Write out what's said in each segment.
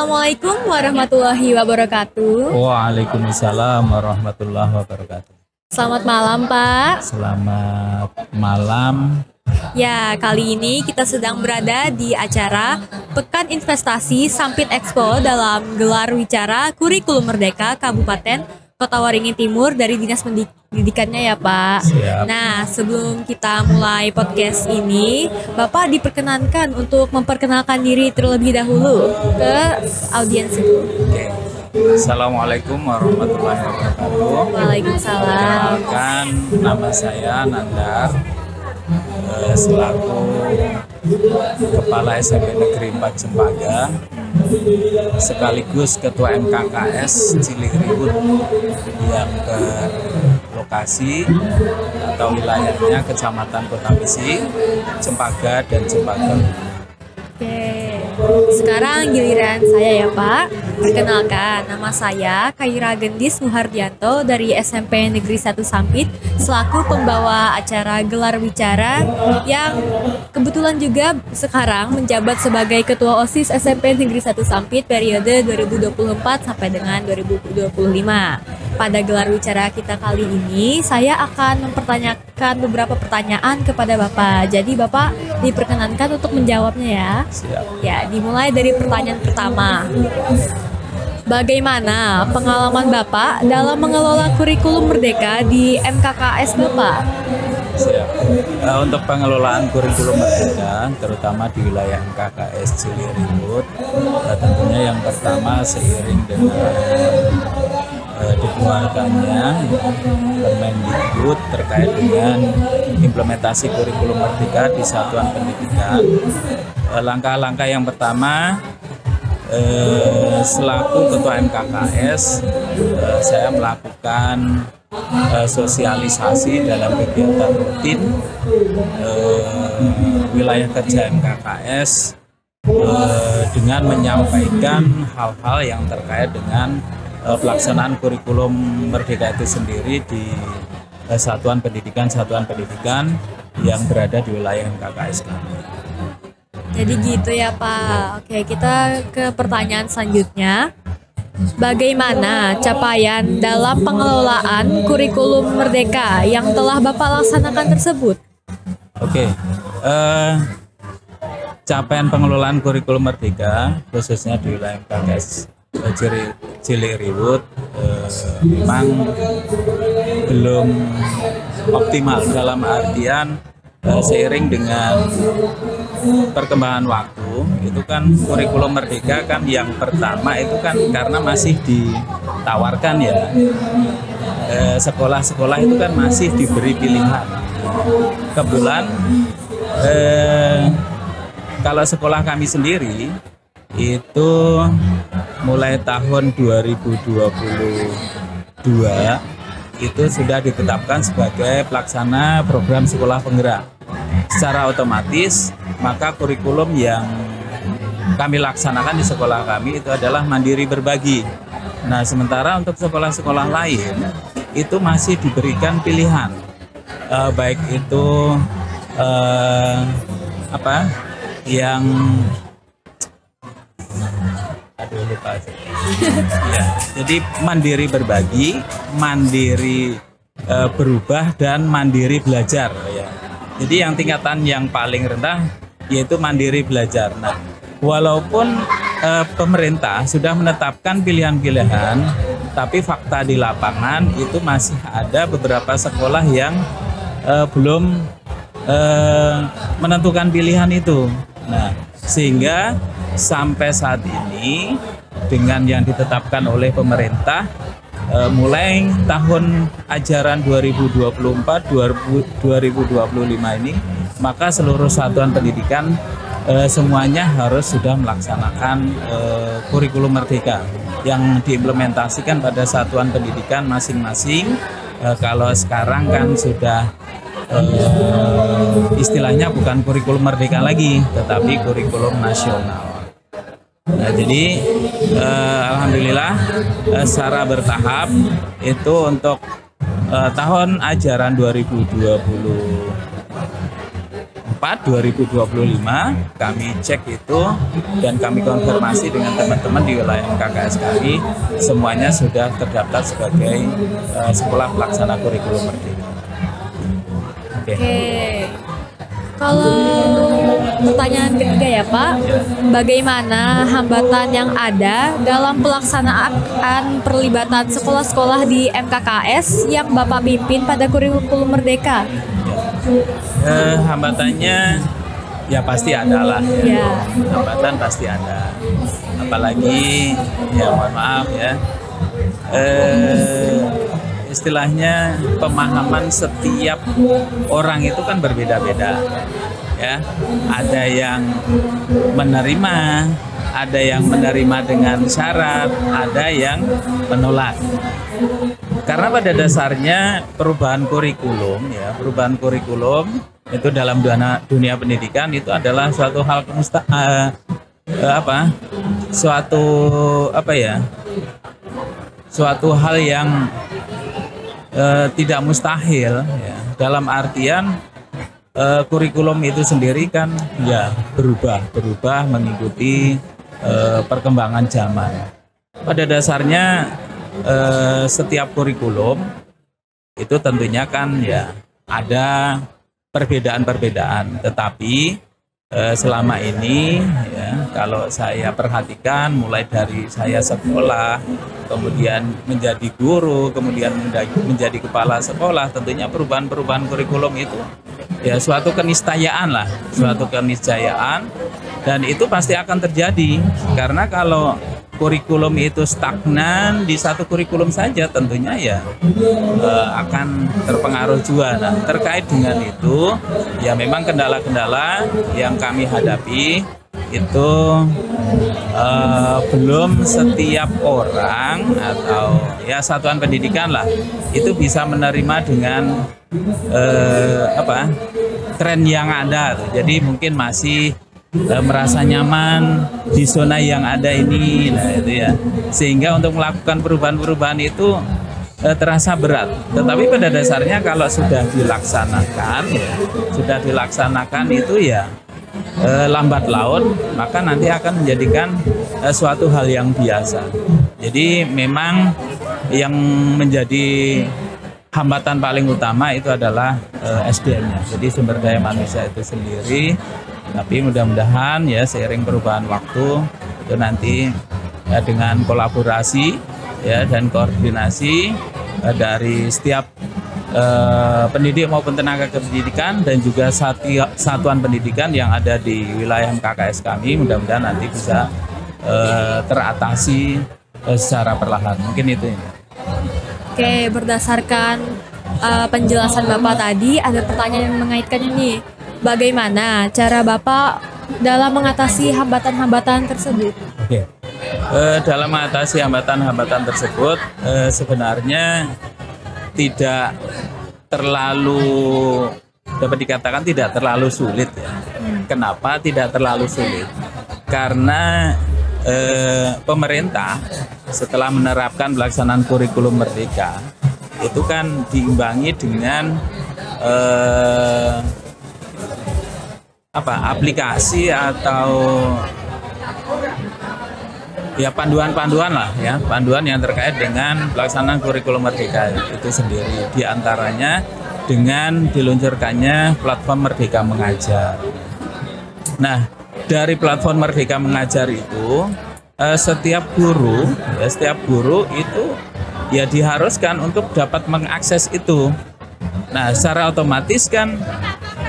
Assalamualaikum warahmatullahi wabarakatuh. Waalaikumsalam warahmatullahi wabarakatuh. Selamat malam, Pak. Selamat malam. Ya, kali ini kita sedang berada di acara Pekan Investasi Sampit Expo dalam gelar wicara Kurikulum Merdeka Kabupaten Kota Waringin Timur dari Dinas Pendidikannya ya, Pak. Siap. Nah, sebelum kita mulai podcast ini, Bapak diperkenankan untuk memperkenalkan diri terlebih dahulu ke audiens itu. Oke. Assalamualaikum warahmatullahi wabarakatuh. Waalaikumsalam. Perkenalkan, nama saya Nandar, selaku Kepala SMP Negeri 4 Cempaka, sekaligus Ketua MKKS Ciliriwut yang berlokasi atau wilayahnya Kecamatan Kota Misi, Cempaka dan Cempaka. Oke, sekarang giliran saya ya Pak. Perkenalkan, nama saya Kaira Gendis Muhardianto dari SMP Negeri 1 Sampit selaku pembawa acara gelar wicara yang kebetulan juga sekarang menjabat sebagai Ketua OSIS SMP Negeri 1 Sampit periode 2024 sampai dengan 2025. Pada gelar wicara kita kali ini, saya akan mempertanyakan beberapa pertanyaan kepada Bapak. Jadi Bapak diperkenankan untuk menjawabnya ya. Siap. Ya, dimulai dari pertanyaan pertama. Bagaimana pengalaman Bapak dalam mengelola kurikulum merdeka di MKKS Bapak? Siap. Untuk pengelolaan kurikulum merdeka, terutama di wilayah MKKS Ciliriwut, tentunya yang pertama seiring dengan dikeluarkannya Permendikbud terkait dengan implementasi kurikulum merdeka di satuan pendidikan. Langkah-langkah yang pertama, selaku Ketua MKKS, saya melakukan sosialisasi dalam kegiatan rutin wilayah kerja MKKS dengan menyampaikan hal-hal yang terkait dengan pelaksanaan kurikulum merdeka itu sendiri di satuan pendidikan yang berada di wilayah MKKS kami. Jadi gitu ya Pak. Oke, kita ke pertanyaan selanjutnya. Bagaimana capaian dalam pengelolaan kurikulum merdeka yang telah Bapak laksanakan tersebut? Oke, capaian pengelolaan kurikulum merdeka khususnya di wilayah MKKS Ciliriwut memang belum optimal, dalam artian seiring dengan perkembangan waktu itu kan kurikulum merdeka kan yang pertama itu kan karena masih ditawarkan ya, sekolah-sekolah itu kan masih diberi pilihan. Kebetulan kalau sekolah kami sendiri itu mulai tahun 2022 itu sudah ditetapkan sebagai pelaksana program sekolah penggerak. Secara otomatis maka kurikulum yang kami laksanakan di sekolah kami itu adalah mandiri berbagi. Nah, sementara untuk sekolah-sekolah lain itu masih diberikan pilihan, baik itu yang ya, jadi mandiri berbagi, mandiri berubah, dan mandiri belajar ya. Jadi yang tingkatan yang paling rendah yaitu mandiri belajar. Nah, walaupun pemerintah sudah menetapkan pilihan-pilihan, tapi fakta di lapangan itu masih ada beberapa sekolah yang belum menentukan pilihan itu. Nah, sehingga sampai saat ini dengan yang ditetapkan oleh pemerintah mulai tahun ajaran 2024-2025 ini, maka seluruh satuan pendidikan semuanya harus sudah melaksanakan kurikulum merdeka yang diimplementasikan pada satuan pendidikan masing-masing. Kalau sekarang kan sudah istilahnya bukan kurikulum merdeka lagi, tetapi kurikulum nasional. Nah, jadi alhamdulillah secara bertahap itu untuk tahun ajaran 2024 4 2025 kami cek itu dan kami konfirmasi dengan teman-teman di wilayah KKS kami, semuanya sudah terdaftar sebagai sekolah pelaksana kurikulum merdeka. Oke. Kalau pertanyaan ketiga ya Pak, bagaimana hambatan yang ada dalam pelaksanaan perlibatan sekolah-sekolah di MKKS yang Bapak pimpin pada kurikulum merdeka? Hambatannya ya pasti ada lah. Ya. Hambatan pasti ada. Apalagi ya mohon maaf ya. Istilahnya pemahaman setiap orang itu kan berbeda-beda ya. Ada yang menerima, ada yang menerima dengan syarat, ada yang menolak. Karena pada dasarnya perubahan kurikulum ya, perubahan kurikulum itu dalam dunia pendidikan itu adalah suatu hal suatu hal yang tidak mustahil ya. Dalam artian kurikulum itu sendiri kan ya berubah mengikuti perkembangan zaman. Pada dasarnya setiap kurikulum itu tentunya kan ya ada perbedaan-perbedaan, tetapi selama ini ya kalau saya perhatikan mulai dari saya sekolah, kemudian menjadi guru, kemudian menjadi kepala sekolah, tentunya perubahan-perubahan kurikulum itu ya suatu keniscayaan lah, suatu keniscayaan, dan itu pasti akan terjadi karena kalau kurikulum itu stagnan di satu kurikulum saja tentunya ya akan terpengaruh juga. Nah, terkait dengan itu ya memang kendala-kendala yang kami hadapi itu belum setiap orang atau ya satuan pendidikan lah itu bisa menerima dengan tren yang ada. Jadi mungkin masih merasa nyaman di zona yang ada ini, nah itu ya, sehingga untuk melakukan perubahan-perubahan itu terasa berat. Tetapi pada dasarnya kalau sudah dilaksanakan itu ya lambat laun maka nanti akan menjadikan suatu hal yang biasa. Jadi memang yang menjadi hambatan paling utama itu adalah SDM-nya, jadi sumber daya manusia itu sendiri. Tapi mudah-mudahan ya seiring perubahan waktu itu nanti ya, dengan kolaborasi ya dan koordinasi dari setiap pendidik maupun tenaga kependidikan dan juga satuan pendidikan yang ada di wilayah MKKS kami, mudah-mudahan nanti bisa teratasi secara perlahan. Mungkin itu ya. Oke, berdasarkan penjelasan Bapak tadi, ada pertanyaan yang mengaitkannya nih. Bagaimana cara Bapak dalam mengatasi hambatan-hambatan tersebut? Oke. Dalam mengatasi hambatan-hambatan tersebut sebenarnya tidak terlalu, dapat dikatakan tidak terlalu sulit ya. Kenapa tidak terlalu sulit? Karena pemerintah setelah menerapkan pelaksanaan kurikulum merdeka itu kan diimbangi dengan aplikasi atau ya panduan-panduan lah ya, panduan yang terkait dengan pelaksanaan kurikulum merdeka itu sendiri, diantaranya dengan diluncurkannya platform Merdeka Mengajar. Nah, dari platform Merdeka Mengajar itu setiap guru itu ya diharuskan untuk dapat mengakses itu. Nah, secara otomatis kan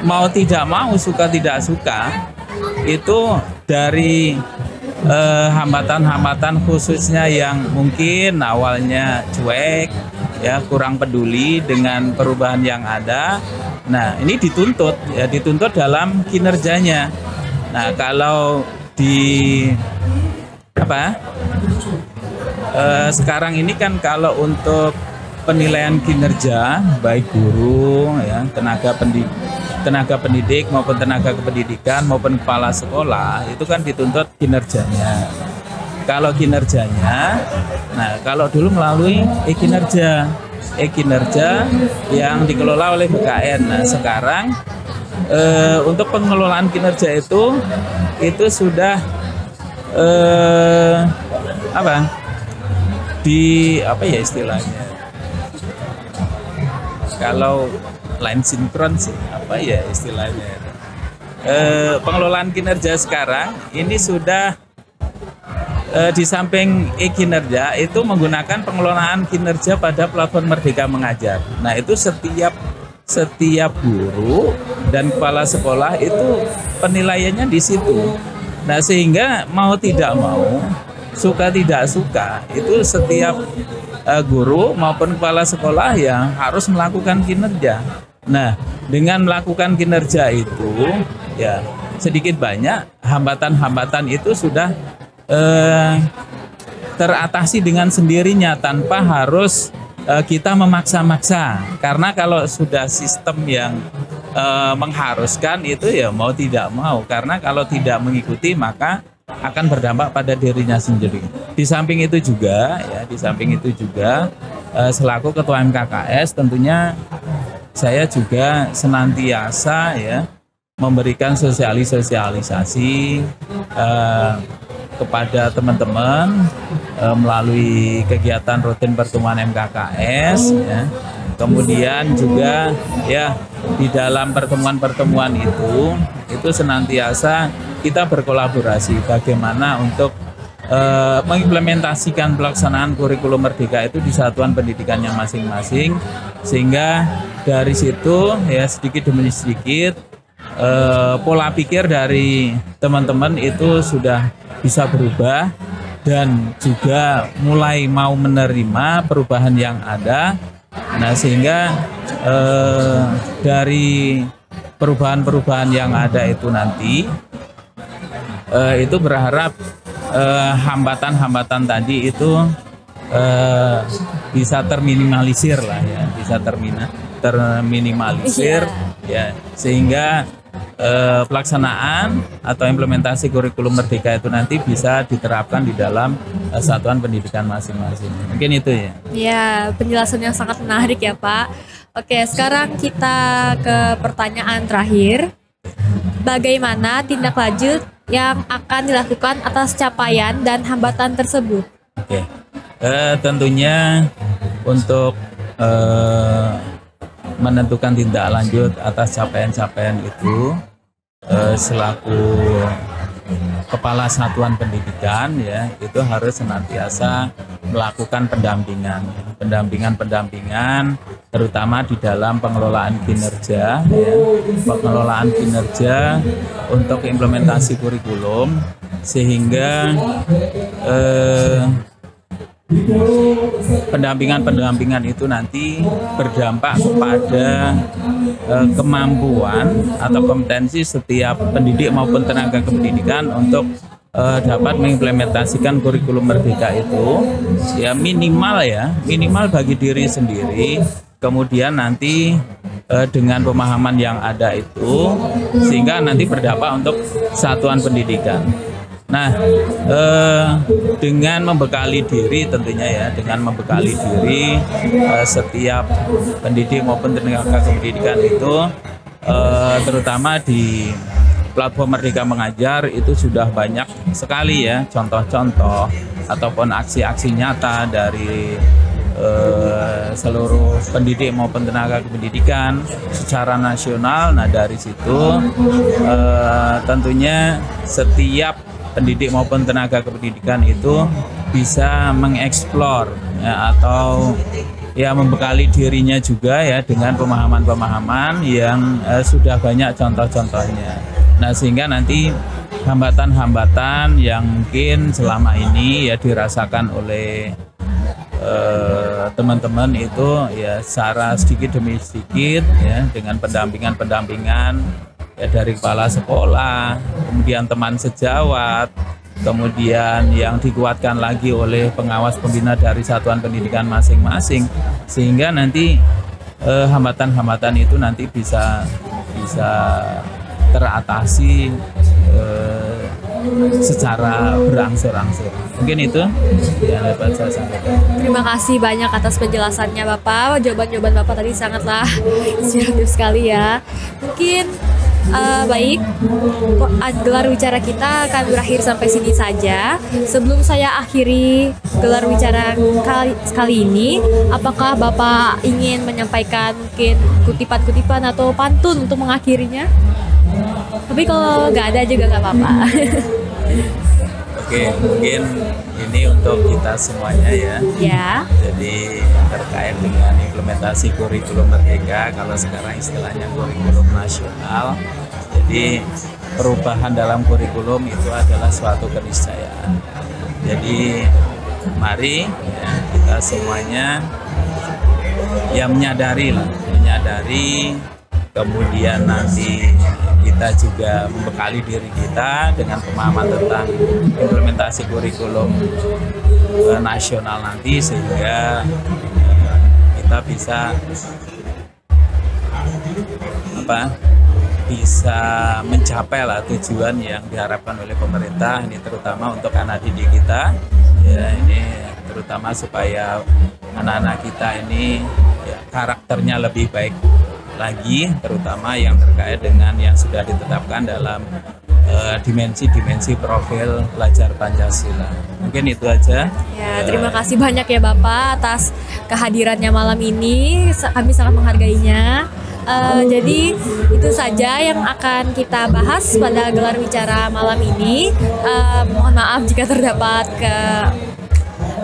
mau tidak mau, suka tidak suka, itu dari hambatan-hambatan khususnya yang mungkin awalnya cuek, ya kurang peduli dengan perubahan yang ada. Nah, ini dituntut dalam kinerjanya. Nah, kalau di sekarang ini kan kalau untuk penilaian kinerja baik guru ya, tenaga pendidik maupun tenaga kependidikan maupun kepala sekolah itu kan dituntut kinerjanya. Kalau kinerjanya, nah kalau dulu melalui e-kinerja yang dikelola oleh BKN. Nah sekarang untuk pengelolaan kinerja itu sudah apa ya istilahnya, kalau line sinkron sih apa ya istilahnya, pengelolaan kinerja sekarang ini sudah di samping e-kinerja itu menggunakan pengelolaan kinerja pada platform Merdeka Mengajar. Nah, itu setiap guru dan kepala sekolah itu penilaiannya di situ. Nah, sehingga mau tidak mau, suka tidak suka, itu setiap guru maupun kepala sekolah yang harus melakukan kinerja. Nah, dengan melakukan kinerja itu, ya sedikit banyak hambatan-hambatan itu sudah teratasi dengan sendirinya tanpa harus kita memaksa-maksa. Karena kalau sudah sistem yang mengharuskan itu ya mau tidak mau, karena kalau tidak mengikuti maka akan berdampak pada dirinya sendiri. Di samping itu juga selaku ketua MKKS tentunya saya juga senantiasa ya memberikan sosialisasi kepada teman-teman melalui kegiatan rutin pertemuan MKKS ya. Kemudian juga ya di dalam pertemuan-pertemuan itu senantiasa kita berkolaborasi bagaimana untuk mengimplementasikan pelaksanaan kurikulum Merdeka itu di satuan pendidikannya masing-masing, sehingga dari situ ya sedikit demi sedikit pola pikir dari teman-teman itu sudah bisa berubah dan juga mulai mau menerima perubahan yang ada. Nah, sehingga dari perubahan-perubahan yang ada itu nanti itu berharap hambatan-hambatan tadi itu bisa terminimalisir lah ya, bisa terminimalisir ya, sehingga pelaksanaan atau implementasi kurikulum Merdeka itu nanti bisa diterapkan di dalam satuan pendidikan masing-masing. Mungkin itu ya. Ya, penjelasan yang sangat menarik ya Pak. Oke, sekarang kita ke pertanyaan terakhir. Bagaimana tindak lanjut yang akan dilakukan atas capaian dan hambatan tersebut? Oke, tentunya untuk menentukan tindak lanjut atas capaian-capaian itu selaku kepala satuan pendidikan ya itu harus senantiasa melakukan pendampingan terutama di dalam pengelolaan kinerja ya, pengelolaan kinerja untuk implementasi kurikulum sehingga pendampingan itu nanti berdampak kepada kemampuan atau kompetensi setiap pendidik maupun tenaga kependidikan untuk dapat mengimplementasikan kurikulum Merdeka itu ya minimal bagi diri sendiri, kemudian nanti dengan pemahaman yang ada itu sehingga nanti berdampak untuk satuan pendidikan. Nah, dengan membekali diri tentunya ya, dengan membekali diri setiap pendidik maupun tenaga kependidikan itu, terutama di platform Merdeka Mengajar itu sudah banyak sekali ya contoh-contoh ataupun aksi-aksi nyata dari seluruh pendidik maupun tenaga kependidikan secara nasional. Nah, dari situ tentunya setiap pendidik maupun tenaga kependidikan itu bisa mengeksplor ya, atau ya membekali dirinya juga ya dengan pemahaman-pemahaman yang sudah banyak contoh-contohnya. Nah, sehingga nanti hambatan-hambatan yang mungkin selama ini ya dirasakan oleh teman-teman itu ya secara sedikit demi sedikit ya dengan pendampingan ya dari kepala sekolah, kemudian teman sejawat, kemudian yang dikuatkan lagi oleh pengawas pembina dari satuan pendidikan masing-masing, sehingga nanti hambatan-hambatan itu nanti bisa teratasi secara berangsur-angsur. Mungkin itu yang dapat saya sampaikan. Terima kasih banyak atas penjelasannya Bapak. Jawaban-jawaban Bapak tadi sangatlah inspiratif sekali ya. Mungkin Baik, gelar wicara kita akan berakhir sampai sini saja. Sebelum saya akhiri gelar wicara kali ini, apakah Bapak ingin menyampaikan mungkin kutipan-kutipan atau pantun untuk mengakhirinya? Tapi kalau nggak ada juga nggak apa-apa. Oke, mungkin ini untuk kita semuanya ya. Ya. Jadi terkait dengan implementasi kurikulum merdeka, kalau sekarang istilahnya kurikulum nasional. Jadi perubahan dalam kurikulum itu adalah suatu keniscayaan. Jadi mari ya, kita semuanya yang menyadari, kemudian nanti kita juga membekali diri kita dengan pemahaman tentang implementasi kurikulum nasional nanti, sehingga kita bisa mencapai lah tujuan yang diharapkan oleh pemerintah, ini terutama untuk anak didik kita ya, ini terutama supaya anak-anak kita ini ya, karakternya lebih baik lagi, terutama yang terkait dengan yang sudah ditetapkan dalam dimensi-dimensi profil pelajar Pancasila. Mungkin itu aja. Ya, terima kasih banyak ya Bapak atas kehadirannya malam ini. Kami sangat menghargainya. Jadi itu saja yang akan kita bahas pada gelar wicara malam ini. Mohon maaf jika terdapat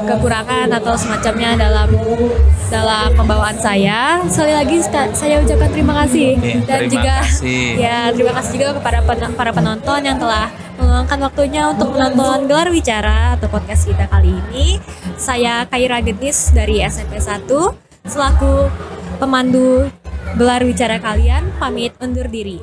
kekurangan atau semacamnya dalam pembawaan saya. Sekali lagi saya ucapkan terima kasih. Terima kasih juga kepada para penonton yang telah meluangkan waktunya untuk menonton gelar wicara atau podcast kita kali ini. Saya Kaira Gendis dari SMP 1 selaku pemandu gelar wicara kalian pamit undur diri.